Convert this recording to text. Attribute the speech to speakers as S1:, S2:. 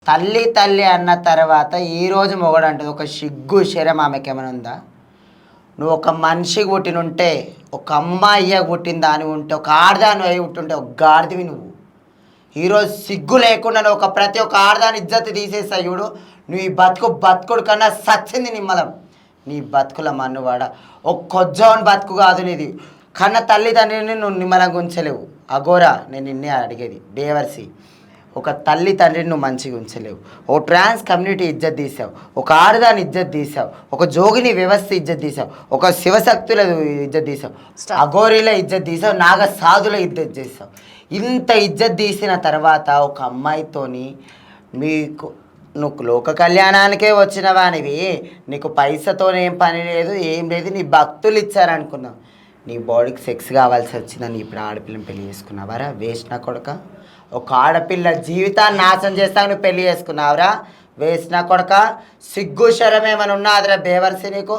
S1: తల్లి తల్లి అన్న తర్వాత ఈరోజు మొగడంటది ఒక సిగ్గు శరం ఆమెకేమైనా ఉందా? నువ్వు ఒక మనిషి పుట్టినుంటే ఒక అమ్మాయి పుట్టిన దాని ఉంటే ఒక ఆడదాని అయి ఉంటుంటే ఒక గాడిదివి నువ్వు. ఈరోజు సిగ్గు లేకుండా నువ్వు ప్రతి ఒక్క ఆడదాని ఇజ్జత్ తీసేస్తావు చూడు. నువ్వు ఈ బతుకుడు కన్నా సచ్చింది నిమ్మలం. నీ బతుకుల మన్నువాడ ఒక కొజ్జోని బతుకు కాదు నీది. కన్న తల్లిదండ్రిని నువ్వు నిమ్మలంగా ఉంచలేవు. అఘోరా, నేను నిన్నే అడిగేది డేవర్సి. ఒక తల్లి తండ్రిని నువ్వు మంచిగా ఉంచలేవు. ఓ ట్రాన్స్ కమ్యూనిటీ ఇజ్జత్ తీసావు, ఒక ఆడదాని ఇజ్జత్ తీసావు, ఒక జోగిని వ్యవస్థ ఇజ్జత్ తీసావు, ఒక శివశక్తుల ఇజ్జత్ తీసావు, అఘోరీల ఇజ్జత్ తీసావు, నాగ సాధుల ఇజ్జత్ చేసావు. ఇంత ఇజ్జత్ తీసిన తర్వాత ఒక అమ్మాయితోని మీకు నువ్వు లోక కళ్యాణానికే వచ్చిన వానివి, నీకు పైసతోనేం పని లేదు, ఏం లేదు, నీ భక్తులు ఇచ్చారనుకున్నావు. నీ బాడీకి సెక్స్ కావాల్సి వచ్చిందని ఇప్పుడు ఆడపిల్లని పెళ్లి చేసుకున్నావారా? వేస్ట్ నా కొడక. ఒక ఆడపిల్ల జీవితాన్ని నాశనం చేస్తావు నువ్వు పెళ్లి చేసుకున్నావురా? వేస్ట్ నా కొడక. సిగ్గు శరం ఏమైనా ఉన్నదిరా బేవర్సి నీకు?